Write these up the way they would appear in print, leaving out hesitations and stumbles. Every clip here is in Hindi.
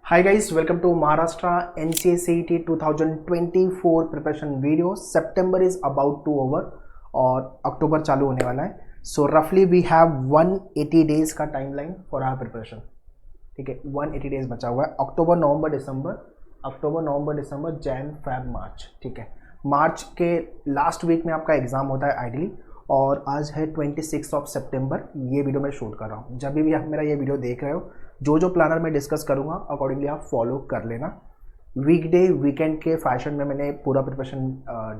Hi guys, welcome to Maharashtra NCA CET 2024 preparation video. September is about to over और अक्टूबर चालू होने वाला है. सो रफली वी हैव 180 डेज का टाइमलाइन फॉर आवर प्रिपरेशन. ठीक है, 180 डेज बचा हुआ है. October November December Jan Feb March. ठीक है, मार्च के लास्ट वीक में आपका एग्जाम होता है आइडली. और आज है 26 ऑफ सितंबर. ये वीडियो मैं शूट कर रहा हूँ. जब भी आप मेरा ये वीडियो देख रहे हो, जो प्लानर मैं डिस्कस करूँगा अकॉर्डिंगली आप फॉलो कर लेना. वीकडे वीकेंड के फैशन में मैंने पूरा प्रिपरेशन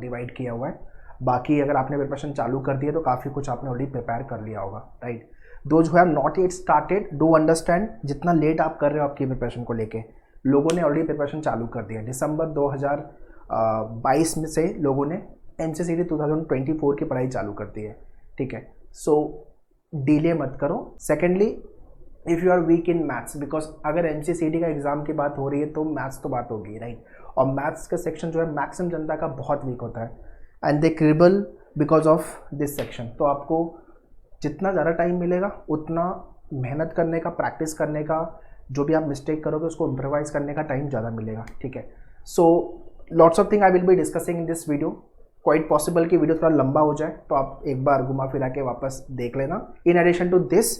डिवाइड किया हुआ है. बाकी अगर आपने प्रिपरेशन चालू कर दिया तो काफ़ी कुछ आपने ऑलरेडी प्रिपेयर कर लिया होगा, right. Those who have not yet started, do understand जितना लेट आप कर रहे हो आपकी प्रिपरेशन को लेके, लोगों ने ऑलरेडी प्रिपरेशन चालू कर दिया. दिसंबर 2022 में से लोगों ने NCCT 2024 की पढ़ाई चालू कर दी है. ठीक है, सो डिले मत करो. Secondly, if you are weak in maths, because अगर NCCT का एग्जाम की बात हो रही है तो मैथ्स तो बात होगी, राइट. और मैथ्स का सेक्शन जो है मैक्सिमम जनता का बहुत वीक होता है and they quibble because of this section. तो आपको जितना ज़्यादा टाइम मिलेगा उतना मेहनत करने का, प्रैक्टिस करने का, जो भी आप मिस्टेक करोगे उसको इम्प्रोवाइज करने का टाइम ज़्यादा मिलेगा. ठीक है, so lots of thing I will be discussing in this video. Quite possible कि वीडियो थोड़ा लंबा हो जाए तो आप एक बार घुमा फिरा के वापस देख लेना. In addition to this,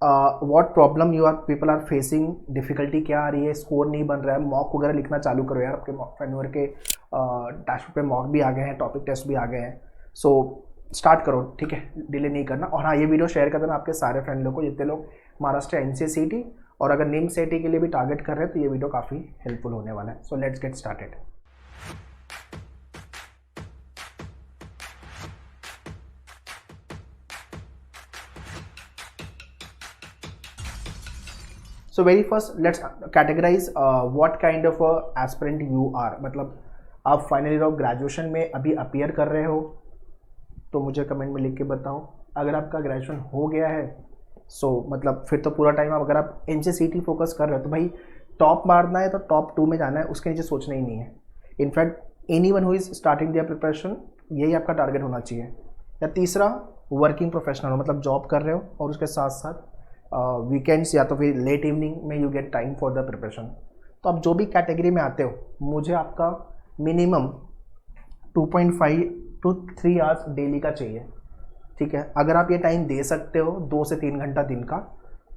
what problem you are people are facing, difficulty क्या आ रही है, स्कोर नहीं बन रहा है, मॉक वगैरह लिखना चालू करो यार. आपके फ्रेंडवर के डैशबोर्ड पे मॉक भी आ गए हैं, टॉपिक टेस्ट भी आ गए हैं. सो स्टार्ट करो. ठीक है, डिले नहीं करना. और हाँ, ये वीडियो शेयर कर देना आपके सारे फ्रेंड लोग को, जितने लोग महाराष्ट्र NCA CET और अगर NIM CET के लिए भी टारगेट कर रहे हैं तो ये वीडियो काफ़ी हेल्पफुल होने वाला है. So let's get started. So very first let's categorise what kind of aspirant you are. मतलब आप फाइनल ईयर ऑफ ग्रेजुएशन में अभी अपीयर कर रहे हो तो मुझे कमेंट में लिख के बताओ. अगर आपका ग्रेजुएशन हो गया है मतलब फिर तो पूरा टाइम अगर आप NCA CET फोकस कर रहे हो तो भाई टॉप मारना है तो टॉप 2 में जाना है, उसके नीचे सोचना ही नहीं है. In fact anyone who is starting there preparation, यही आपका टारगेट होना चाहिए. या तीसरा, वर्किंग प्रोफेशनल हो, मतलब जॉब कर रहे हो और उसके साथ साथ वीकेंड्स या तो फिर लेट इवनिंग में you get time for the preparation. तो आप जो भी कैटेगरी में आते हो, मुझे आपका मिनिमम 2.5 to 3 आवर्स डेली का चाहिए. ठीक है, अगर आप ये टाइम दे सकते हो 2 से 3 घंटा दिन का,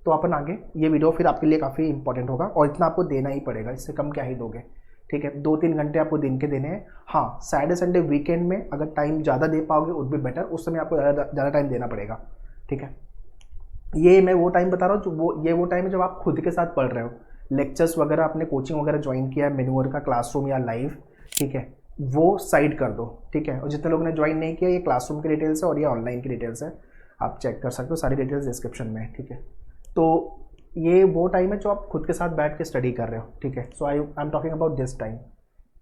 तो अपन आगे ये वीडियो फिर आपके लिए काफ़ी इंपॉर्टेंट होगा. और इतना आपको देना ही पड़ेगा, इससे कम क्या ही दोगे. ठीक है, 2-3 घंटे आपको दिन के देने हैं. हाँ, सैटरडे संडे वीकेंड में अगर टाइम ज़्यादा दे पाओगे उट भी बेटर, उस समय आपको ज़्यादा टाइम देना पड़ेगा. ठीक है, ये मैं वो टाइम बता रहा हूँ जो ये वो टाइम है जब आप खुद के साथ पढ़ रहे हो. लेक्चर्स वगैरह आपने कोचिंग वगैरह ज्वाइन किया है, मेन्यूअर का क्लासरूम या लाइव, ठीक है, वो साइड कर दो. ठीक है, और जितने लोगों ने ज्वाइन नहीं किया, ये क्लासरूम की डिटेल्स है और ये ऑनलाइन की डिटेल्स है, आप चेक कर सकते हो. सारी डिटेल्स डिस्क्रिप्शन में है. ठीक है, तो ये वो टाइम है जो आप खुद के साथ बैठ के स्टडी कर रहे हो. ठीक है, so I am talking about this time.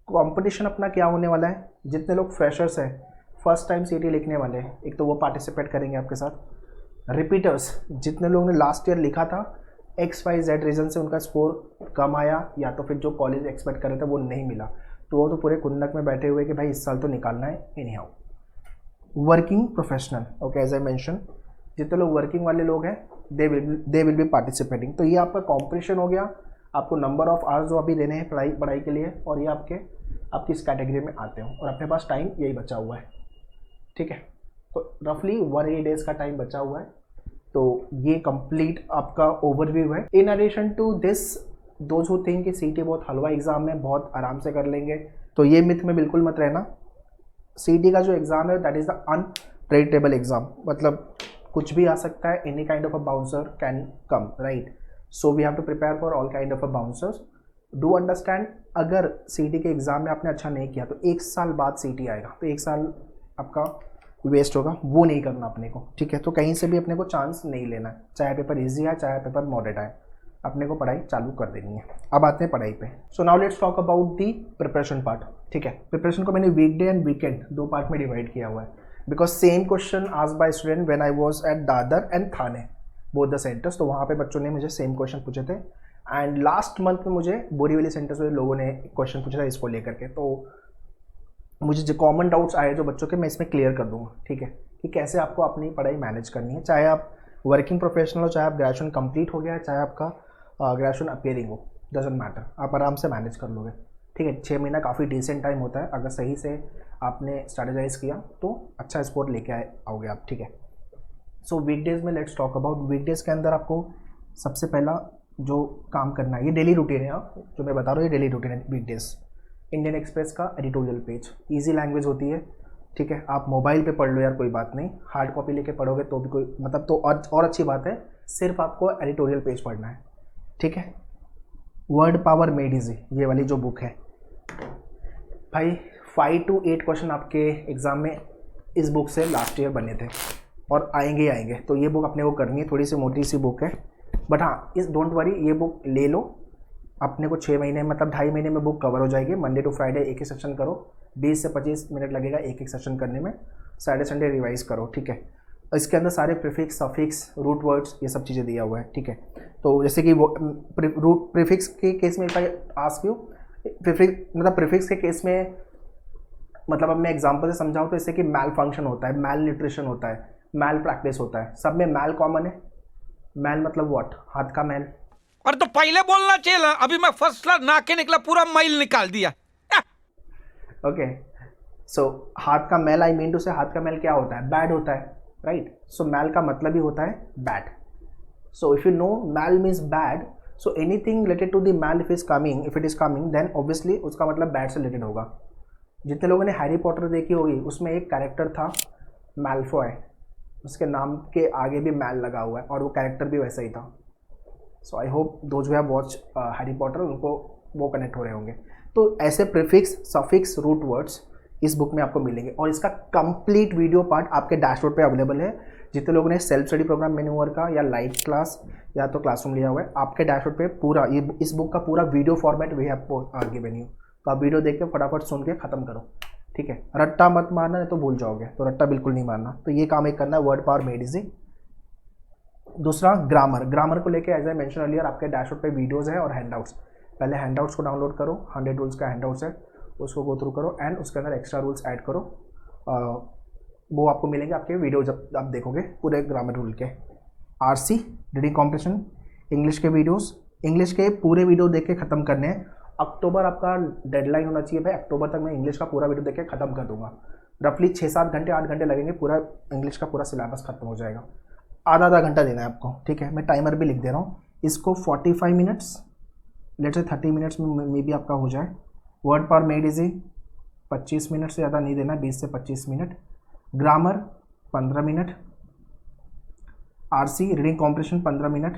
Competition अपना क्या होने वाला है, जितने लोग फ्रेशर्स हैं, फर्स्ट टाइम CET लिखने वाले हैं, एक तो वो पार्टिसिपेट करेंगे आपके साथ. रिपीटर्स, जितने लोगों ने लास्ट ईयर लिखा था, XYZ रीज़न से उनका स्कोर कम आया या तो फिर जो कॉलेज एक्सपेक्ट कर रहे थे वो नहीं मिला, तो वो तो पूरे कुंडक में बैठे हुए कि भाई इस साल तो निकालना है anyhow. Working professional, okay, as I mention, जितने लोग वर्किंग वाले लोग हैं दे विल बी पार्टिसिपेटिंग. तो ये आपका कॉम्पिटिशन हो गया. आपको नंबर ऑफ आवर्स जो अभी देने हैं पढ़ाई के लिए, और ये आप किस कैटेगरी में आते हो, और अपने पास टाइम यही बचा हुआ है. ठीक है, तो रफली 180 डेज का टाइम बचा हुआ है. तो ये कंप्लीट आपका ओवरव्यू है. In addition to this, those who think कि CET बहुत हलवा एग्जाम है, बहुत आराम से कर लेंगे, तो ये मिथ में बिल्कुल मत रहना. CET का जो एग्ज़ाम है that is the unpredictable exam. मतलब कुछ भी आ सकता है, any kind of a bouncer can come, right. So we have to prepare for all kind of a bouncers. Do understand, अगर CET के एग्ज़ाम में आपने अच्छा नहीं किया तो 1 साल बाद CET आएगा, तो 1 साल आपका वेस्ट होगा. वो नहीं करना अपने को. ठीक है, तो कहीं से भी अपने को चांस नहीं लेना है, चाहे पेपर इजी आए चाहे पेपर मॉडरेट आए, अपने को पढ़ाई चालू कर देनी है. अब आते हैं पढ़ाई पे. So now let's talk about the preparation part. ठीक है, प्रिपरेशन को मैंने वीकडे एंड वीकेंड 2 पार्ट में डिवाइड किया हुआ है, because same question asked by student when I was at Dadar and Thane, both the centres. तो वहाँ पे बच्चों ने मुझे सेम क्वेश्चन पूछे थे. एंड लास्ट मंथ में मुझे बोरीवली सेंटर से लोगों ने क्वेश्चन पूछा था इसको लेकर के. तो मुझे जो कॉमन डाउट्स आए जो बच्चों के, मैं इसमें क्लियर कर दूंगा. ठीक है, कि कैसे आपको अपनी पढ़ाई मैनेज करनी है, चाहे आप वर्किंग प्रोफेशनल हो, चाहे आप ग्रेजुएशन कंप्लीट हो गया है, चाहे आपका ग्रेजुएशन अपीयरिंग हो. डजेंट मैटर, आप आराम से मैनेज कर लोगे। ठीक है, 6 महीना काफ़ी डिसेंट टाइम होता है, अगर सही से आपने स्ट्रेटेजाइज किया तो अच्छा स्कोर लेके आओगे आप। ठीक है, सो वीकडेज में लेट्स टॉक अबाउट वीकडेज के अंदर आपको सबसे पहला जो काम करना है, ये डेली रूटीन है, आप जो मैं बता रहा हूँ ये डेली रूटीन है वीकडेज। इंडियन एक्सप्रेस का एडिटोरियल पेज, इजी लैंग्वेज होती है। ठीक है, आप मोबाइल पे पढ़ लो यार, कोई बात नहीं, हार्ड कॉपी लेके पढ़ोगे तो भी कोई मतलब तो और अच्छी बात है, सिर्फ आपको एडिटोरियल पेज पढ़ना है। ठीक है, वर्ड पावर मेड इजी, ये वाली जो बुक है भाई, 5 to 8 क्वेश्चन आपके एग्जाम में इस बुक से लास्ट ईयर बने थे और आएंगे ही आएंगे, तो ये बुक अपने को करनी है। थोड़ी सी मोटी सी बुक है, बट हाँ इस डोंट वरी, ये बुक ले लो, अपने को 6 महीने मतलब 2.5 महीने में बुक कवर हो जाएगी। मंडे टू फ्राइडे एक ही सेशन करो, 20 से 25 मिनट लगेगा एक एक सेशन करने में, सैटरडे संडे रिवाइज करो। ठीक है, इसके अंदर सारे प्रीफिक्स, सफिक्स, रूट वर्ड्स, ये सब चीज़ें दिया हुआ है। ठीक है, तो जैसे कि वो रूट प्रीफिक्स के केस में आस्क यू, प्रीफिक्स के केस में मतलब अब मैं एग्जांपल से समझाऊँ तो जैसे कि मैल फंक्शन होता है, मैल न्यूट्रिशन होता है, मैल प्रैक्टिस होता है, सब में मैल कॉमन है। मैल मतलब व्हाट, हाथ का मैल। और तो पहले बोलना चाहिए ना, अभी मैं फर्स्ट क्लास ना के निकला, पूरा मैल निकाल दिया। ओके, सो हाथ का मैल, आई मीन टू से हाथ का मैल क्या होता है, बैड होता है, राइट। सो मैल का मतलब ही होता है bad. So if you know mal means bad, so anything related to the mal if it is coming then obviously उसका मतलब बैड से रिलेटेड होगा। जितने लोगों ने हैरी पॉटर देखी होगी, उसमें एक कैरेक्टर था मैलफॉय, उसके नाम के आगे भी मैल लगा हुआ है और वो कैरेक्टर भी वैसा ही था। So I hope those who have watch Harry Potter उनको वो कनेक्ट हो रहे होंगे। तो ऐसे प्रीफिक्स, सफिक्स, रूट वर्ड्स इस बुक में आपको मिलेंगे और इसका कंप्लीट वीडियो पार्ट आपके डैशबोर्ड पे अवेलेबल है। जितने लोगों ने सेल्फ स्टडी प्रोग्राम मेन्यूअर का या लाइव क्लास या तो क्लासरूम लिया हुआ है, आपके डैशबोर्ड पे पूरा ये इस बुक का पूरा video format we have given you. तो आप वीडियो देख के फटाफट सुन के खत्म करो। ठीक है, रट्टा मत मारना नहीं तो भूल जाओगे, तो रट्टा बिल्कुल नहीं मारना। तो ये काम एक करना है, वर्ड पावर मेड इजी। दूसरा ग्रामर, ग्रामर को लेके एज आई मेंशन अर्लियर आपके डैशबोर्ड पे वीडियोस है और हैंडआउट्स। पहले हैंडआउट्स को डाउनलोड करो, 100 रूल्स का हैंडआउट्स है, उसको गो थ्रू करो एंड उसके अंदर एक्स्ट्रा रूल्स ऐड करो। वो आपको मिलेंगे आपके वीडियो जब आप देखोगे पूरे ग्रामर रूल के। आरसी रीडिंग कॉम्पिटिशन, इंग्लिश के वीडियोस, इंग्लिश के पूरे वीडियो देख के ख़त्म करने हैं। अक्टूबर आपका डेडलाइन होना चाहिए भाई, अक्टूबर तक मैं इंग्लिश का पूरा वीडियो देख के ख़त्म कर दूंगा। रफली 6-7 घंटे 8 घंटे लगेंगे, पूरा इंग्लिश का पूरा सिलेबस खत्म हो जाएगा। आधा घंटा देना है आपको। ठीक है, मैं टाइमर भी लिख दे रहा हूँ, इसको 45 मिनट्स, लेट से 30 मिनट्स में भी आपका हो जाए। Word power made easy 25 minute से ज़्यादा नहीं देना, 20 से 25 minute. Grammar 15 minute. RC reading comprehension 15 minute.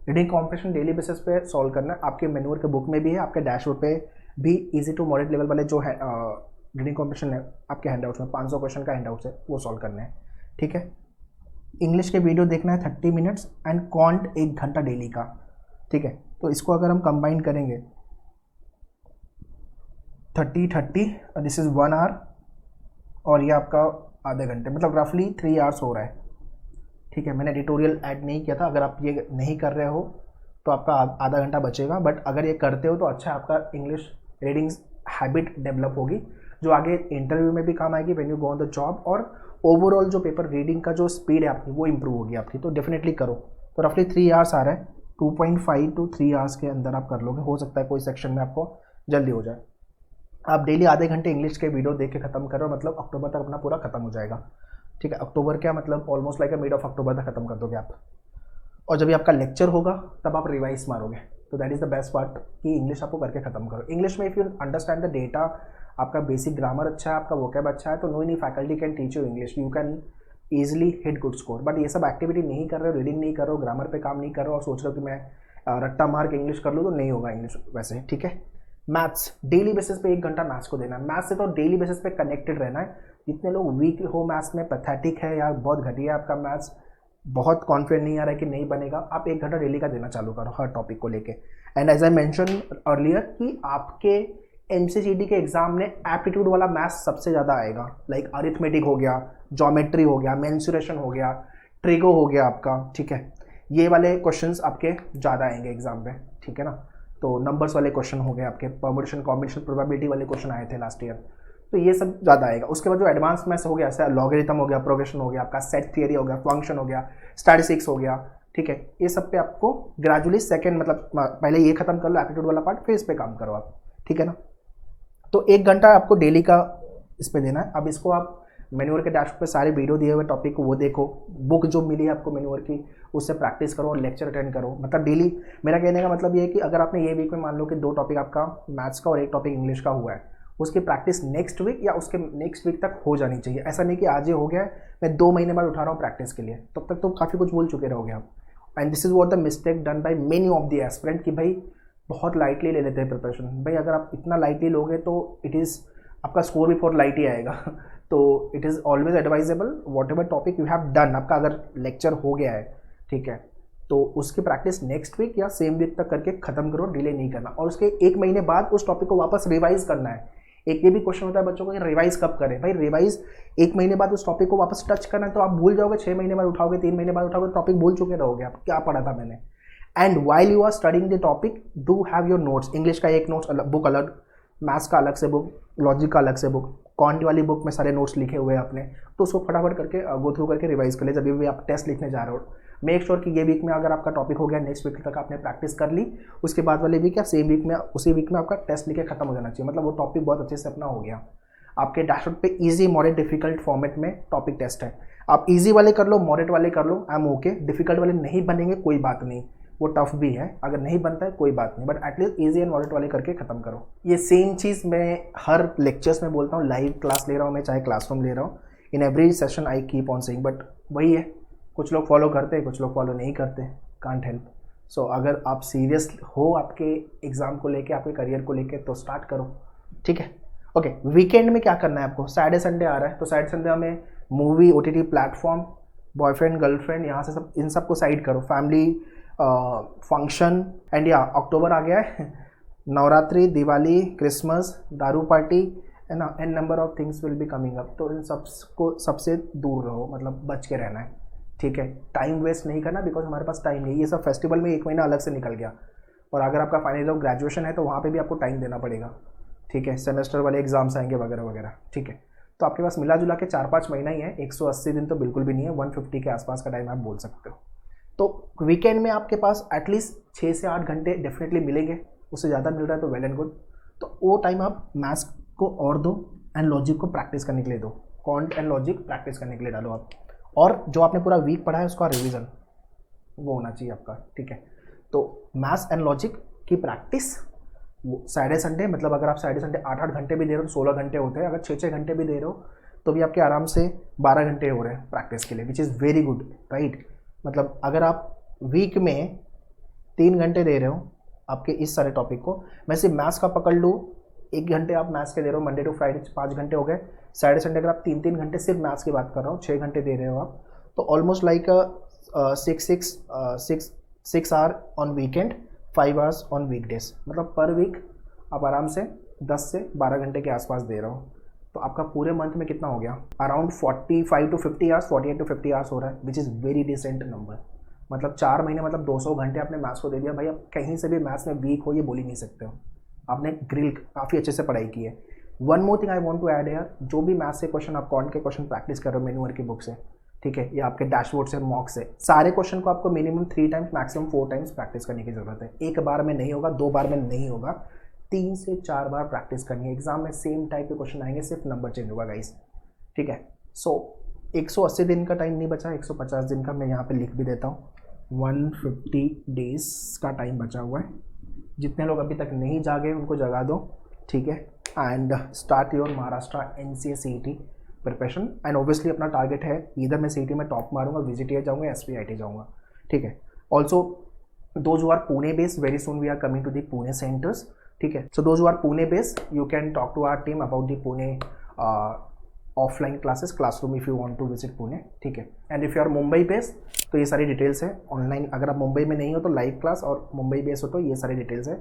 Reading comprehension daily basis पे सॉल्व करना है, आपके मेन्यूअर के बुक में भी है, आपके डैशबोर्ड पे भी इजी टू मॉडरेट लेवल वाले जो है रीडिंग कॉम्प्रिहेंशन है आपके हैंडआउट्स में 500 क्वेश्चन का हैंडआउट्स है, वो सॉल्व करना है। ठीक है, इंग्लिश के वीडियो देखना है 30 मिनट्स एंड कॉन्ट 1 घंटा डेली का। ठीक है, तो इसको अगर हम कंबाइन करेंगे 30 दिस इज़ 1 आवर और ये आपका आधे घंटे, मतलब रफली 3 आवर्स हो रहा है। ठीक है, मैंने एडिटोरियल ऐड नहीं किया था, अगर आप ये नहीं कर रहे हो तो आपका आधा घंटा बचेगा, बट अगर ये करते हो तो अच्छा आपका इंग्लिश रीडिंग हैबिट डेवलप होगी, जो आगे इंटरव्यू में भी काम आएगी when you go on the job, और ओवरऑल जो पेपर रीडिंग का जो स्पीड है आपकी वो इंप्रूव होगी आपकी। तो डेफिनेटली करो। तो रफली 3 आवर्स आ रहा है, 2.5 to 3 आवर्स के अंदर आप कर लोगे। हो सकता है कोई सेक्शन में आपको जल्दी हो जाए। आप डेली आधे घंटे इंग्लिश के वीडियो देख के खत्म करो, मतलब अक्टूबर तक अपना पूरा खत्म हो जाएगा। ठीक है, अक्टूबर क्या मतलब almost like mid of October तक खत्म कर दोगे आप, और जब भी आपका लेक्चर होगा तब आप रिवाइज मारोगे। तो that is the best part कि इंग्लिश आपको करके खत्म करो। इंग्लिश में if you understand the data, आपका बेसिक ग्रामर अच्छा है, आपका वोकैब अच्छा है, तो no any faculty can teach you English, you can easily hit good score. But ये सब एक्टिविटी नहीं कर रहे हो, रीडिंग नहीं कर रहे हो, ग्रामर पे काम नहीं कर रहे हो और सोच रहे हो कि मैं रट्टा मार के इंग्लिश कर लूँ, तो नहीं होगा इंग्लिश वैसे। ठीक है, मैथ्स डेली बेसिस पे 1 घंटा मैथ्स को देना है। मैथ्स से तो डेली बेसिस पे कनेक्टेड रहना है। जितने लोग वीक हो मैथ्स में, पैथेटिक है या बहुत घटिया है आपका मैथ्स, बहुत कॉन्फिडेंट नहीं आ रहा है कि नहीं बनेगा, आप 1 घंटा डेली का देना चालू करो हर टॉपिक को लेके। And as I mention earlier कि आपके एमसीजीडी के एग्जाम में एप्टीट्यूड वाला मैथ्स सबसे ज़्यादा आएगा, लाइक अरिथमेटिक हो गया, ज्योमेट्री हो गया, मेंसुरेशन हो गया, ट्रिगो हो गया आपका। ठीक है, ये वाले क्वेश्चंस आपके ज़्यादा आएंगे एग्जाम में। ठीक है ना, तो नंबर्स वाले क्वेश्चन हो गए आपके, परम्यूटेशन कॉम्बिनेशन प्रोबेबिलिटी वाले क्वेश्चन आए थे लास्ट ईयर, तो ये सब ज़्यादा आएगा। उसके बाद जो एडवांस मैथ्स हो गया, जैसे लॉगरिथम हो गया, प्रोग्रेशन हो गया, आपका सेट थियरी हो गया, फंक्शन हो गया, स्टैटिस्टिक्स हो गया। ठीक है। ये सब पे आपको ग्रेजुअली सेकेंड मतलब पहले ये खत्म कर लो एप्टीट्यूड वाला पार्ट, फिर इस पे काम करो आप, ठीक है ना। तो 1 घंटा आपको डेली का इस पे देना है। अब इसको आप मैन्योर के डैशबोर्ड पे सारे वीडियो दिए हुए टॉपिक को वो देखो, बुक जो मिली है आपको मैन्योर की उससे प्रैक्टिस करो और लेक्चर अटेंड करो। मतलब डेली, मेरा कहने का मतलब ये है कि अगर आपने ये वीक में मान लो कि 2 टॉपिक आपका मैथ्स का और 1 टॉपिक इंग्लिश का हुआ है, उसकी प्रैक्टिस नेक्स्ट वीक या उसके नेक्स्ट वीक तक हो जानी चाहिए। ऐसा नहीं कि आज ये हो गया है, मैं 2 महीने बाद उठा रहा हूँ प्रैक्टिस के लिए, तब तक तो काफ़ी कुछ भूल चुके रहोगे आप। And this is what the mistake done by many of the aspirant कि भाई बहुत लाइटली ले लेते हैं प्रिपरेशन। भाई अगर आप इतना लाइटली लोगे तो इट इज़ आपका स्कोर भी बहुत लाइट ही आएगा। तो it is always advisable what ever topic you have done, आपका अगर लेक्चर हो गया है, ठीक है, तो उसकी प्रैक्टिस नेक्स्ट वीक या सेम वीक तक करके खत्म करो, डिले नहीं करना। और उसके 1 महीने बाद उस टॉपिक को वापस रिवाइज करना है। एक ये भी क्वेश्चन होता है बच्चों को कि रिवाइज कब करें। भाई रिवाइज 1 महीने बाद उस टॉपिक को वापस टच करना है, तो आप भूल जाओगे। 6 महीने बाद उठाओगे, 3 महीने बाद उठाओगे, टॉपिक भूल चुके रहोगे आप क्या पढ़ा था मैंने। And while you are studying the topic do have your notes. English का एक नोट्स बुक अलग, मैथ्स का अलग से बुक, लॉजिक का अलग से बुक, क्वांट वाली बुक में सारे नोट्स लिखे हुए हैं आपने, तो उसको फटाफट करके गो थ्रू करके रिवाइज कर ले जब भी आप टेस्ट लिखने जा रहे हो। मेक श्योर कि ये वीक में अगर आपका टॉपिक हो गया, नेक्स्ट वीक तक आपने प्रैक्टिस कर ली, उसके बाद वाले वीक या सेम वीक में उसी वीक में आपका टेस्ट लिखे खत्म हो जाना चाहिए। मतलब वो टॉपिक बहुत अच्छे से अपना हो गया। आपके डैशबोर्ड पे इजी, मॉडरेट, डिफिकल्ट फॉर्मेट में टॉपिक टेस्ट है। आप इजी वाले कर लो, मॉडरेट वाले कर लो, आई एम ओके। डिफिकल्ट वाले नहीं बनेंगे कोई बात नहीं, वो टफ भी है, अगर नहीं बनता है कोई बात नहीं, but at least easy and moderate वाले करके खत्म करो। ये सेम चीज़ मैं हर लेक्चर्स में बोलता हूँ, लाइव क्लास ले रहा हूँ मैं, चाहे क्लासरूम ले रहा हूँ, in every session I keep on saying. But वही है, कुछ लोग फॉलो करते हैं, कुछ लोग फॉलो नहीं करते, कांट हेल्प। सो अगर आप सीरियस हो आपके एग्जाम को लेके, आपके करियर को लेके, तो स्टार्ट करो, ठीक है। ओके, वीकेंड में क्या करना है आपको? सैटरडे संडे आ रहा है, तो सैटरडे संडे हमें movie, OTT platform, boyfriend girlfriend, यहाँ से सब इन सबको साइड करो, फैमिली फंक्शन। एंड या अक्टूबर आ गया है, नवरात्रि, दिवाली, क्रिसमस, दारू पार्टी है ना, and number of things will be coming up. तो इन सबको सबसे दूर रहो, मतलब बच के रहना है, ठीक है। टाइम वेस्ट नहीं करना, बिकॉज हमारे पास टाइम नहीं। ये सब फेस्टिवल में 1 महीना अलग से निकल गया, और अगर आपका फाइनल ईयर ऑफ ग्रेजुएशन है तो वहाँ पे भी आपको टाइम देना पड़ेगा, ठीक है। सेमेस्टर वाले एग्जाम्स आएंगे वगैरह वगैरह, ठीक है। तो आपके पास मिला जुला के 4-5 महीना ही है, 180 दिन तो बिल्कुल भी नहीं है, 150 के आसपास का टाइम आप बोल सकते हो। तो वीकेंड में आपके पास एटलीस्ट 6 से 8 घंटे डेफिनेटली मिलेंगे, उससे ज़्यादा मिल रहा है तो वेल एंड गुड। तो वो टाइम आप मैथ्स को और दो एंड लॉजिक को प्रैक्टिस करने के लिए दो, क्वांट एंड लॉजिक प्रैक्टिस करने के लिए डालो आप। और जो आपने पूरा वीक पढ़ा है उसका रिवीजन वो होना चाहिए आपका, ठीक है। तो मैथ्स एंड लॉजिक की प्रैक्टिस सैटरडे संडे, मतलब अगर आप सैटरडे संडे 8-8 घंटे भी दे रहे हो तो 16 घंटे होते हैं। अगर 6-6 घंटे भी दे रहे हो तो भी आपके आराम से 12 घंटे हो रहे हैं प्रैक्टिस के लिए, विच इज़ वेरी गुड, राइट। मतलब अगर आप वीक में 3 घंटे दे रहे हो आपके इस सारे टॉपिक को, मैं सिर्फ मैथ्स का पकड़ लूँ, 1 घंटे आप मैथ्स के दे रहे हो, मंडे टू फ्राइडे 5 घंटे हो गए। सैटरडे संडे अगर आप 3-3 घंटे सिर्फ मैथ्स की बात कर रहा हूँ, 6 घंटे दे रहे हो आप, तो almost like 6 hour on weekend, 5 hours on weekdays. मतलब पर वीक आप आराम से 10 से 12 घंटे के आसपास दे रहे हो। तो आपका पूरे मंथ में कितना हो गया? Around 45 to 50 hours, 48 to 50 hours हो रहा है, which is very decent number. मतलब 4 महीने मतलब 200 घंटे आपने मैथ्स को दे दिया। भाई आप कहीं से भी मैथ्स में वीक हो ये बोल ही नहीं सकते हो, आपने ग्रिल काफ़ी अच्छे से पढ़ाई की है। One more thing I want to add यार, जो भी मैथ्स के क्वेश्चन आप क्वांट के क्वेश्चन प्रैक्टिस कर रहे हो मैन्युअर की बुक से, ठीक है, या आपके डैशबोर्ड से, मॉक से, सारे क्वेश्चन को आपको minimum 3 times maximum 4 times practice करने की जरूरत है। एक बार में नहीं होगा, 2 बार में नहीं होगा, 3 से 4 बार प्रैक्टिस करनी है। एग्जाम में सेम टाइप के क्वेश्चन आएंगे, सिर्फ नंबर चेंज होगा गाइस, ठीक है। सो 180 दिन का टाइम नहीं बचा, 150 दिन का मैं यहाँ पे लिख भी देता हूँ। 150 डेज का टाइम बचा हुआ है। जितने लोग अभी तक नहीं जागे उनको जगा दो, ठीक है। And start your Maharashtra NCA CET preparation. And obviously अपना टारगेट है इधर मैं CET में टॉप मारूंगा, VGTI जाऊँगा, SPIT जाऊँगा, ठीक है। Also those who are Pune based, very soon we are coming to the Pune centres, ठीक है। So those who are Pune based, you can talk to our team about the Pune offline classes, classroom if you want to visit Pune, ठीक है। And if you are Mumbai based तो ये सारी डिटेल्स है ऑनलाइन। अगर आप मुंबई में नहीं हो तो लाइव क्लास, और मुंबई बेस्ड हो तो ये सारी डिटेल्स है,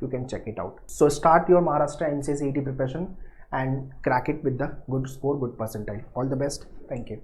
you can check it out. So start your Maharashtra NCA CET preparation and crack it with the good score, good percentile. All the best. Thank you.